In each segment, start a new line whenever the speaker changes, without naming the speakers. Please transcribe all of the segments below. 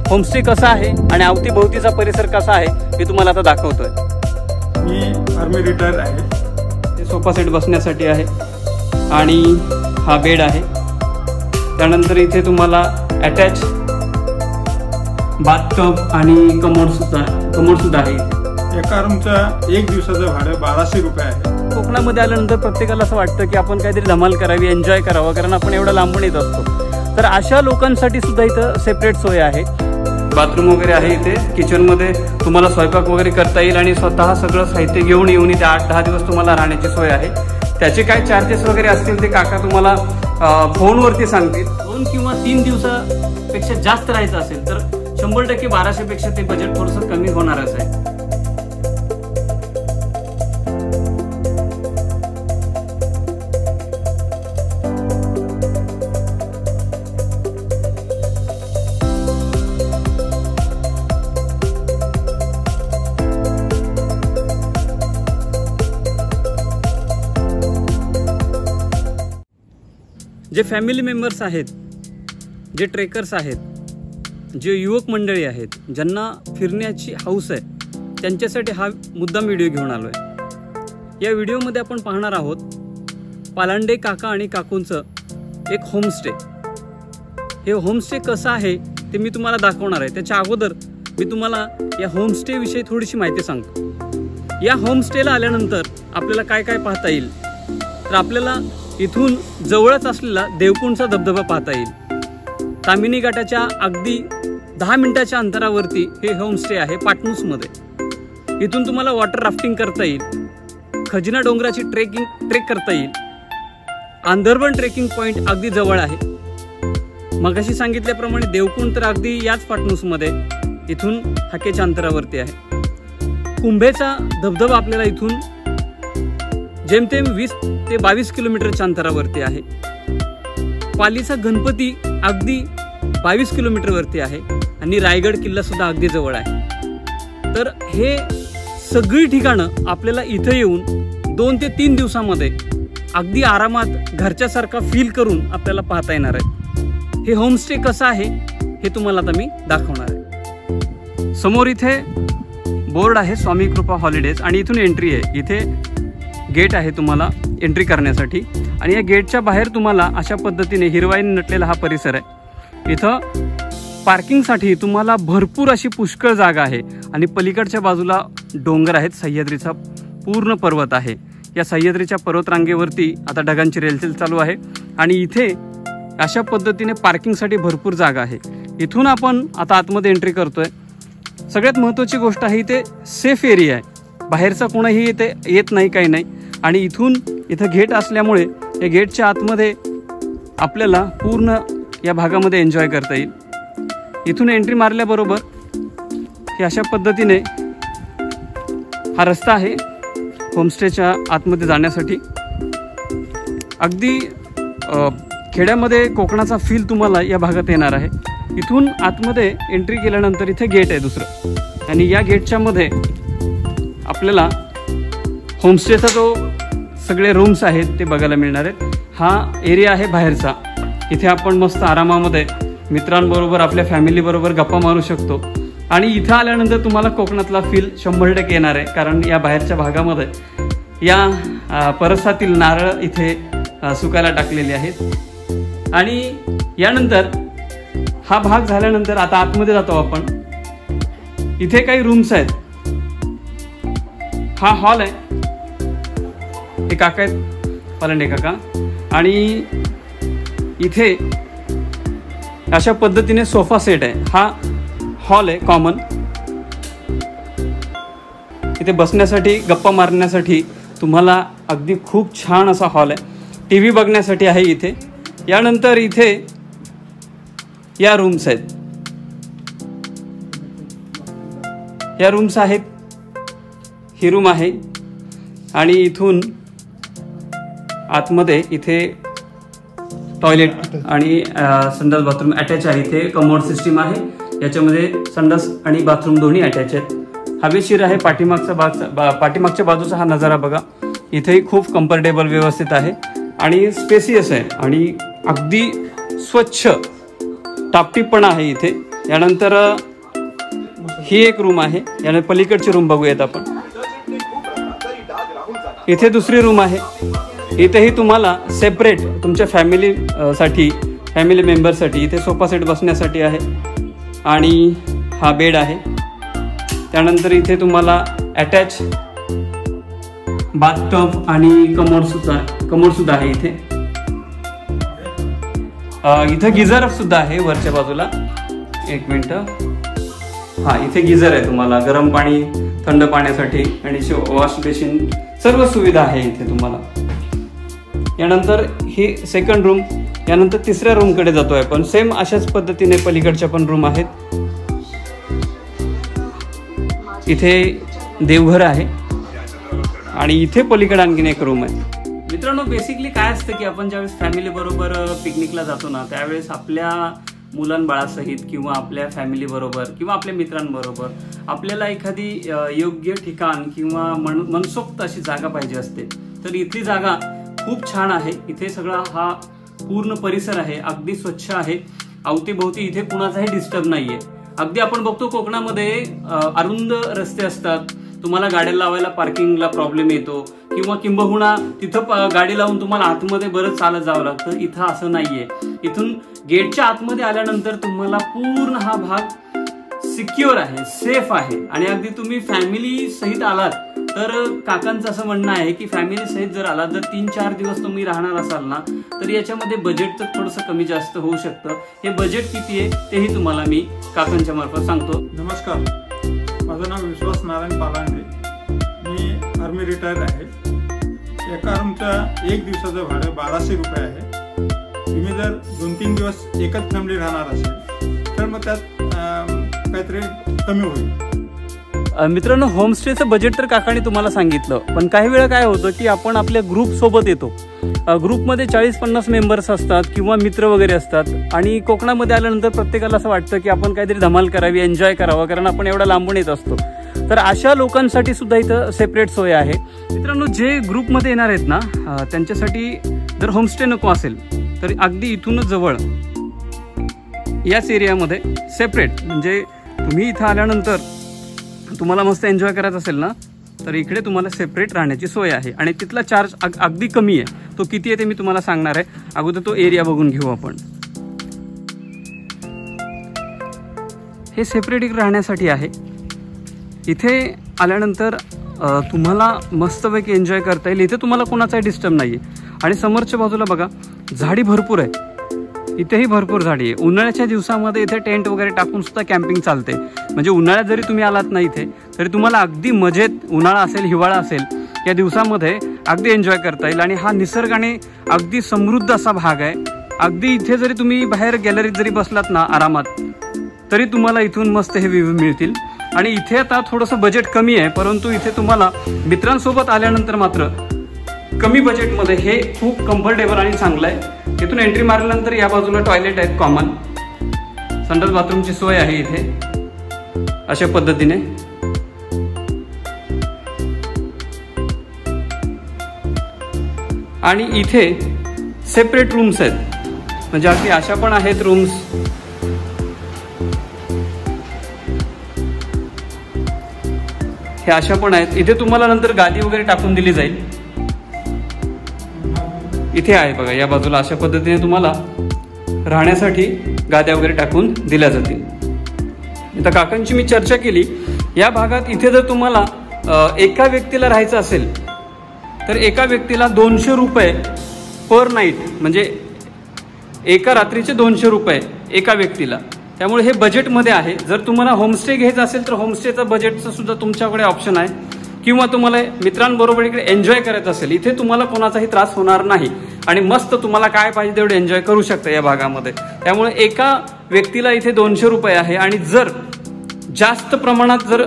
Homestay कसा आहे आणि अवतीभोवतीचा परिसर कसा आहे मी तुम्हाला आता दाखवतोय।
मी आर्मी रिटायर आहे।
हे सोफा सेट बसण्यासाठी आहे आणि हा बेड आहे। त्यानंतर इथे तुम्हाला अटॅच बाथटब आणि कमोड सुद्धा आहे।
एका रूमचं एक दिवसाचं भाडं 1200 रुपये आहे।
कोकणामध्ये आल्यानंतर प्रत्येकाला असं वाटतं की आपण काहीतरी धमाल करावी, एन्जॉय करावं, कारण आपण एवढं लांबून येत असतो। तर अशा लोकांसाठी सुद्धा इथं सेपरेट सोय आहे। बाथरूम वगैरे आहे इथे। किचनमध्ये तुम्हाला स्वयंपाक वगैरे करता येईल आणि स्वतः सगळं साहित्य घेऊन येऊन इथे 8-10 दिवस तुम्हाला राहण्याची सोय आहे। त्याचे काय चार्जेस वगैरे असतील ते काका तुम्हाला फोनवरती सांगतील। 2 किंवा 3 दिवसापेक्षा जास्त राहायचं असेल तर 100% 1200 पेक्षा ते बजेट थोडंसं कमी होणारच आहे। जे फॅमिली मेंबर्स आहेत, जे ट्रेकर्स आहेत, जे युवक मंडळी आहेत, ज्यांना फिरण्याची हौस आहे, त्यांच्यासाठी हा मुद्दाम व्हिडिओ घेऊन आलो आहे। या व्हिडिओमध्ये आपण पाहणार आहोत पालांडे काका आणि काकूंचं एक होमस्टे। हे होमस्टे कसं आहे ते मी तुम्हाला दाखवणार आहे। त्याच्या अगोदर मी तुम्हाला या होमस्टेविषयी थोडीशी माहिती सांगतो। या होमस्टेला आल्यानंतर आपल्याला काय काय पाहता येईल तर आपल्याला इथून जवळच असलेला देवकुंडचा धबधबा पाहता येईल। तामिनी घाटाच्या अगदी 10 मिनिटाच्या अंतरावरती हे होमस्टे आहे पाटणूसमध्ये। इथून तुम्हाला वॉटर राफ्टिंग करता येईल, खजिना डोंगराची ट्रेक करता येईल। आंधरबन ट्रेकिंग पॉइंट अगदी जवळ आहे। मगाशी सांगितल्याप्रमाणे देवकुंड तर अगदी याच पाटणूसमध्ये इथून हाकेच्या अंतरावरती आहे। कुंभेचा धबधबा आपल्याला इथून जेमतेम 20 ते 22 किलोमीटरच्या अंतरावरती आहे। पालीचा गणपती अगदी 22 किलोमीटरवरती आहे आणि रायगड किल्ला सुद्धा अगदी जवळ आहे। तर हे सगळी ठिकाणं आपल्याला इथे येऊन 2 ते 3 दिवसामध्ये अगदी आरामात घरच्यासारखा फील करून आपल्याला पाहता येणार आहे। हे होमस्टे कसं आहे हे तुम्हाला आता मी दाखवणार आहे। समोर इथे बोर्ड आहे स्वामी कृपा हॉलिडेज आणि इथून एंट्री आहे। इथे गेट आहे तुम्हाला एंट्री करण्यासाठी आणि या गेटच्या बाहेर तुम्हाला अशा पद्धतीने हिरवाईने नटलेला हा परिसर आहे। इथं पार्किंगसाठी तुम्हाला भरपूर अशी पुष्कळ जागा आहे आणि पलीकडच्या बाजूला डोंगर आहेत, सह्याद्रीचा पूर्ण पर्वत आहे। या सह्याद्रीच्या पर्वतरांगेवरती आता ढगांची रेलचेल चालू आहे आणि इथे अशा पद्धतीने पार्किंगसाठी भरपूर जागा आहे। इथून आपण आता आतमध्ये एंट्री करतोय। सगळ्यात महत्त्वाची गोष्ट आहे इथे सेफ एरिया आहे, बाहेरचा कोणीही इथे येत नाही, काही नाही। आणि इथं गेट असल्यामुळे या गेटच्या आतमध्ये आपल्याला पूर्ण या भागामध्ये एन्जॉय करता येईल। इथून एंट्री मारल्याबरोबर हे अशा पद्धतीने हा रस्ता आहे होमस्टेच्या आतमध्ये जाण्यासाठी। अगदी खेड्यामध्ये कोकणाचा फील तुम्हाला या भागात येणार आहे। इथून आतमध्ये एंट्री केल्यानंतर इथे गेट आहे दुसरं आणि या गेटच्या मध्ये आपल्याला होमस्टेचा जो सगळे रूम्स आहेत ते बघायला मिळणार आहेत। हा एरिया आहे बाहेरचा। इथे आपण मस्त आरामामध्ये मित्रांबरोबर आपल्या फॅमिलीबरोबर गप्पा मारू शकतो आणि इथं आल्यानंतर तुम्हाला कोकणातला फील 100% येणार आहे, कारण या बाहेरच्या भागामध्ये या परसातील नारळ इथे सुकायला टाकलेले आहेत। आणि यानंतर हा भाग झाल्यानंतर आता आतमध्ये जातो आपण। इथे काही रूम्स आहेत। हा हॉल आहे, हे काका आहेत पालांडे काका, आणि इथे अशा पद्धतीने सोफा सेट आहे। हा हॉल आहे कॉमन। इथे बसण्यासाठी गप्पा मारण्यासाठी तुम्हाला अगदी खूप छान असा हॉल आहे। टीव्ही बघण्यासाठी आहे इथे। यानंतर इथे या रूम्स आहेत, या रूम्स आहेत। ही रूम आहे आणि इथून आतमध्ये इथे टॉयलेट आणि संडास बाथरूम अटॅच आहे। इथे कमोड सिस्टीम आहे, याच्यामध्ये संडास आणि बाथरूम दोन्ही अटॅच आहेत। हवेशीर आहे। पाठीमागच्या बाजूचा हा नजारा बघा, इथेही खूप कम्फर्टेबल व्यवस्थित आहे आणि स्पेसियस आहे आणि अगदी स्वच्छ टापटीपणा आहे इथे। यानंतर ही एक रूम आहे, यानंतर पलीकडची रूम बघूयात आपण. इथे दुसरी रूम आहे. इथेही तुम्हाला सेपरेट तुमच्या फॅमिली मेंबरसाठी इथे सोफा सेट बसण्यासाठी आहे आणि हा बेड आहे. त्यानंतर इथे तुम्हाला अटॅच बाथटब आणि कमोड सुद्धा आहे. इथे गिझर सुद्धा आहे वरच्या बाजूला. एक मिनटं. हा, इथे गिझर आहे तुम्हाला गरम पाणी थंड पाण्यासाठी आणि वॉश बेसिन सर्व सुविधा आहे इथे तुम्हाला. यानंतर ही सेकंड रूम. यानंतर तिसऱ्या रूमकडे जातोय आपण. सेम अशाच पद्धतीने पलीकडच्या पण रूम आहेत. इथे देवघर आहे आणि इथे पलीकडे आणखीन एक रूम आहे. मित्रांनो, बेसिकली काय असतं की आपण ज्यावेळेस फॅमिली बरोबर पिकनिकला जातो ना, त्यावेळेस आपल्या मुलांबाळासहित किंवा आपल्या फॅमिली बरोबर किंवा आपल्या मित्रांबरोबर आपल्याला एखादी योग्य ठिकाण किंवा मनसोक्त अशी जागा पाहिजे असते. तर इथली जागा खूप छान आहे. इथे सगळा हा पूर्ण परिसर आहे, अगदी स्वच्छ आहे. अवतीभोवती इथे कुणाचाही डिस्टर्ब नाहीये. अगदी आपण बघतो कोकणामध्ये अरुंद रस्ते असतात, तुम्हाला गाड्या लावायला पार्किंगला प्रॉब्लेम येतो किंवा किंबहुना तिथं गाडी लावून तुम्हाला आतमध्ये बरंच चालत जावं लागतं. इथं असं नाहीये. इथून गेटच्या आतमध्ये आल्यानंतर तुम्हाला पूर्ण हा भाग सिक्युअर आहे, सेफ आहे. आणि अगदी तुम्ही फॅमिली सहित आलात तर काकांचं असं म्हणणं आहे की फॅमिली सहित जर आलात, जर 3-4 दिवस तुम्ही राहणार असाल ना, तर याच्यामध्ये बजेट तर थोडंसं कमी जास्त होऊ शकतं. हे बजेट किती आहे तेही तुम्हाला मी काकांच्या मार्फत सांगतो.
नमस्कार, माझं नाव विश्वास नारायण पालांडे. मी आर्मी रिटायर्ड आहे. एका रूमचं 1 दिवसाचं भाडं 1200 रुपये आहे. तुम्ही जर 2-3 दिवस एकच फॅमिली राहणार असेल तर मग त्यात काहीतरी कमी होईल.
मित्रांनो, होमस्टेचं बजेट तर काकांनी तुम्हाला सांगितलं, पण काही वेळा काय होतं की आपण आपल्या ग्रुप सोबत येतो. ग्रुपमध्ये 40-50 मेंबर्स असतात किंवा मित्र वगैरे असतात आणि कोकणामध्ये आल्यानंतर प्रत्येकाला असं वाटतं की आपण काहीतरी धमाल करावी, एन्जॉय करावं, कारण आपण एवढा लांबून येत असतो. तर अशा लोकांसाठी सुद्धा इथं सेपरेट सोय आहे. मित्रांनो, जे ग्रुपमध्ये येणार आहेत ना, त्यांच्यासाठी जर होमस्टे नको असेल तर अगदी इथूनच जवळ याच एरियामध्ये सेपरेट, म्हणजे तुम्ही इथं आल्यानंतर तुम्हाला मस्त एन्जॉय करायचं असेल ना, तर इकडे तुम्हाला सेपरेट राहण्याची सोय आहे आणि तिथला चार्ज अगदी कमी आहे. तो किती आहे ते मी तुम्हाला सांगणार आहे. अगोदर तो एरिया बघून घेऊ आपण. हे सेपरेट इकडे राहण्यासाठी आहे. इथे आल्यानंतर तुम्हाला मस्तपैकी एन्जॉय करता येईल. इथे तुम्हाला कोणाचाही डिस्टर्ब नाही आहे. आणि समोरच्या बाजूला बघा, झाडी भरपूर आहे. इथेही भरपूर झाडी आहे. उन्हाळ्याच्या दिवसामध्ये इथे टेंट वगैरे टाकून सुद्धा कॅम्पिंग चालते. म्हणजे उन्हाळ्यात जरी तुम्ही आलात ना इथे, तरी तुम्हाला अगदी मजेत, उन्हाळा असेल हिवाळा असेल, या दिवसामध्ये अगदी एन्जॉय करता येईल. आणि हा निसर्गाने अगदी समृद्ध असा भाग आहे. अगदी इथे जरी तुम्ही बाहेर गॅलरीत जरी बसलात ना आरामात, तरी तुम्हाला इथून मस्त हे व्ह्यू मिळतील. आणि इथे आता थोडंसं बजेट कमी आहे, परंतु इथे तुम्हाला मित्रांसोबत आल्यानंतर मात्र कमी बजेटमध्ये हे खूप कम्फर्टेबल आणि चांगलं आहे. इथून एंट्री मारल्यानंतर या बाजूला टॉयलेट आहेत, कॉमन संडास बाथरूमची सोय आहे इथे अशा पद्धतीने. आणि इथे सेपरेट रूम्स आहेत, म्हणजे अगदी अशा पण आहेत रूम्स. हे अशा पण आहेत. इथे तुम्हाला नंतर गादी वगैरे टाकून दिली जाईल. इथे आहे बघा, या बाजूला अशा पद्धतीने तुम्हाला राहण्यासाठी गाद्या वगैरे टाकून दिल्या जातील. आता काकांची मी चर्चा केली. या भागात इथे जर तुम्हाला एका व्यक्तीला राहायचं असेल तर एका व्यक्तीला 200 रुपये पर नाईट, म्हणजे एका रात्रीचे 200 रुपये एका व्यक्तीला. त्यामुळे हे बजेटमध्ये आहे. जर तुम्हाला होमस्टे घ्यायचं असेल तर होमस्टेचं बजेटचं सुद्धा तुमच्याकडे ऑप्शन आहे. किंवा तुम्हाला मित्रांबरोबर इकडे एन्जॉय करायचं असेल, इथे तुम्हाला कोणाचाही त्रास होणार नाही आणि मस्त तुम्हाला काय पाहिजे तेवढे एन्जॉय करू शकता या भागामध्ये. त्यामुळे एका व्यक्तीला इथे 200 रुपये आहे. आणि जर जास्त प्रमाणात जर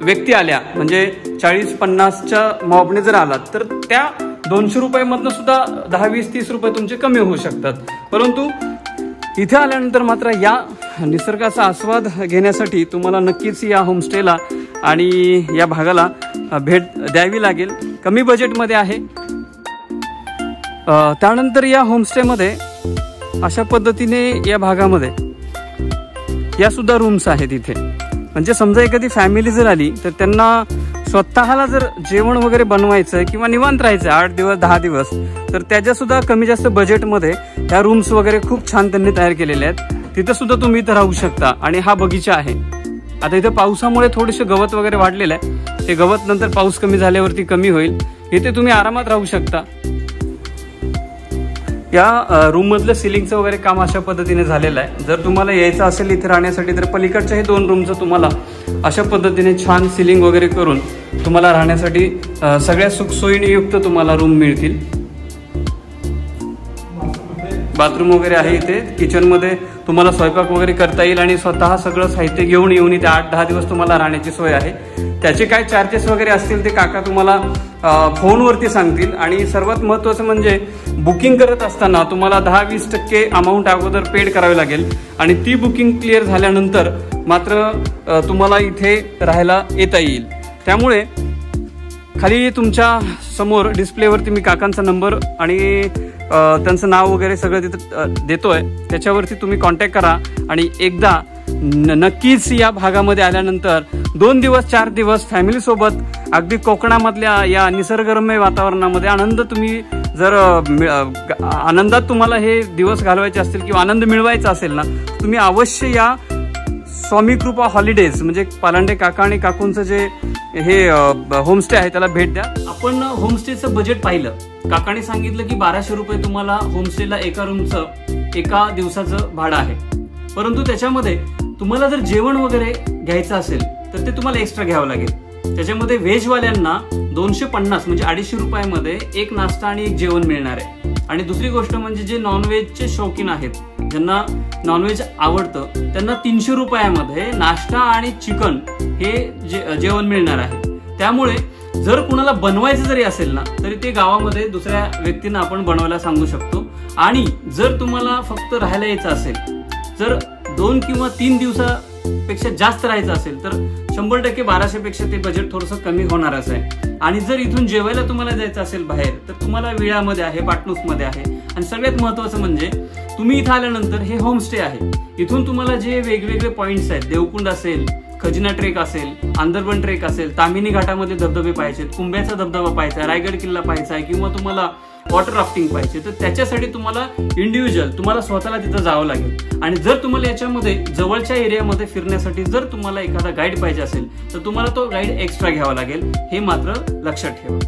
व्यक्ती आल्या, म्हणजे 40-50च्या मॉबने जर आलात, तर त्या 200 रुपयामधनं सुद्धा 10-20-30 रुपये तुमचे कमी होऊ शकतात. परंतु इथे आल्यानंतर मात्र या निसर्गाचा आस्वाद घेण्यासाठी तुम्हाला नक्कीच या होमस्टेला आणि या भागाला भेट द्यावी लागेल. कमी बजेटमध्ये आहे. त्यानंतर या होमस्टेमध्ये अशा पद्धतीने या भागामध्ये या सुद्धा रूम्स आहेत इथे. म्हणजे समजा एखादी फॅमिली जर आली तर त्यांना स्वतःला जर जेवण वगैरे बनवायचं आहे किंवा निवांत राहायचं 8 दिवस 10 दिवस, तर त्याच्या सुद्धा कमी जास्त बजेटमध्ये ह्या रूम्स वगैरे खूप छान त्यांनी तयार केलेले आहेत. तिथं सुद्धा तुम्ही इथं राहू शकता. आणि हा बगीचा आहे. आता इथं पावसामुळे थोडेसे गवत वगैरे वाढलेलं आहे. ते गवत नंतर पाऊस कमी झाल्यावरती कमी होईल. इथे तुम्ही आरामात राहू शकता. या रूम मधलं सिलिंगचं वगैरे काम अशा पद्धतीने झालेलं आहे. जर तुम्हाला यायचं असेल इथे राहण्यासाठी तर पलीकडच्या हे 2 रूमचं तुम्हाला अशा पद्धतीने छान सिलिंग वगैरे करून तुम्हाला राहण्यासाठी सगळ्या सुखसोयीने युक्त तुम्हाला रूम मिळतील. बाथरूम वगैरे आहे इथे. किचनमध्ये तुम्हाला स्वयंपाक वगैरे करता येईल आणि स्वतः सगळं साहित्य घेऊन येऊन इथे 8-10 दिवस तुम्हाला राहण्याची सोय आहे. त्याचे काय चार्जेस वगैरे असतील ते काका तुम्हाला फोनवरती सांगतील. आणि सर्वात महत्त्वाचं म्हणजे बुकिंग करत असताना तुम्हाला 10-20% अमाऊंट अगोदर पेड करावी लागेल आणि ती बुकिंग क्लिअर झाल्यानंतर मात्र तुम्हाला इथे राहायला येता येईल. त्यामुळे खाली तुमच्या समोर डिस्प्लेवरती मी काकांचा नंबर आणि त्यांचं नाव वगैरे सगळं तिथं देतोय. त्याच्यावरती तुम्ही कॉन्टॅक्ट करा आणि एकदा नक्कीच या भागामध्ये आल्यानंतर 2 दिवस 4 दिवस फॅमिलीसोबत अगदी कोकणामधल्या या निसर्गरम्य वातावरणामध्ये आनंद तुम्ही जर आनंदात तुम्हाला हे दिवस घालवायचे असतील किंवा आनंद मिळवायचा असेल ना, तुम्ही अवश्य या स्वामी कृपा हॉलिडेज म्हणजे पालांडे काका आणि काकूंचं जे हे होमस्टे आहे त्याला भेट द्या. आपण होमस्टेचं बजेट पाहिलं. काकाने सांगितलं की 1200 रुपये तुम्हाला होमस्टेला एका रूमचं एका दिवसाचं भाडं आहे. परंतु त्याच्यामध्ये तुम्हाला जर जेवण वगैरे घ्यायचं असेल तर ते तुम्हाला एक्स्ट्रा घ्यावं लागेल. त्याच्यामध्ये व्हेजवाल्यांना 250 म्हणजे 250 रुपयामध्ये एक नाश्ता आणि एक जेवण मिळणार आहे. आणि दुसरी गोष्ट म्हणजे जे नॉनव्हेजचे शौकीन आहेत, ज्यांना नॉनव्हेज आवडतं, त्यांना 300 रुपयामध्ये नाश्ता आणि चिकन हे जेवण मिळणार आहे. त्यामुळे जर कुणाला बनवायचं जरी असेल ना तरी ते गावामध्ये दुसऱ्या व्यक्तींना आपण बनवायला सांगू शकतो. आणि जर तुम्हाला फक्त राहायला यायचं असेल, जर 2 किंवा 3 दिवसापेक्षा जास्त राहायचं असेल तर 100% 1200 पेक्षा ते बजेट थोडंसं कमी होणारच आहे. आणि जर इथून जेवायला तुम्हाला जायचं असेल बाहेर तर तुम्हाला विळामध्ये आहे, पाटणूसमध्ये आहे. आणि सगळ्यात महत्त्वाचं म्हणजे तुम्ही इथं आल्यानंतर हे होमस्टे आहे. इथून तुम्हाला जे वेगवेगळे पॉइंट्स आहेत, देवकुंड असेल, खजिना ट्रेक असेल, आंदरबन ट्रेक असेल, तामिनी घाटामध्ये धबधबे पाहायचे, कुंभ्याचा धबधबा पाहायचा, रायगड किल्ला पाहायचा आहे किंवा तुम्हाला वॉटर राफ्टिंग पाहिजे तर त्याच्यासाठी तुम्हाला इंडिव्हिज्युअल तुम्हाला स्वतःला तिथं जावं लागेल. आणि जर तुम्हाला याच्यामध्ये जवळच्या एरियामध्ये फिरण्यासाठी जर तुम्हाला एखादा गाईड पाहिजे असेल तर तुम्हाला तो गाईड एक्स्ट्रा घ्यावा लागेल. हे मात्र लक्षात ठेवा.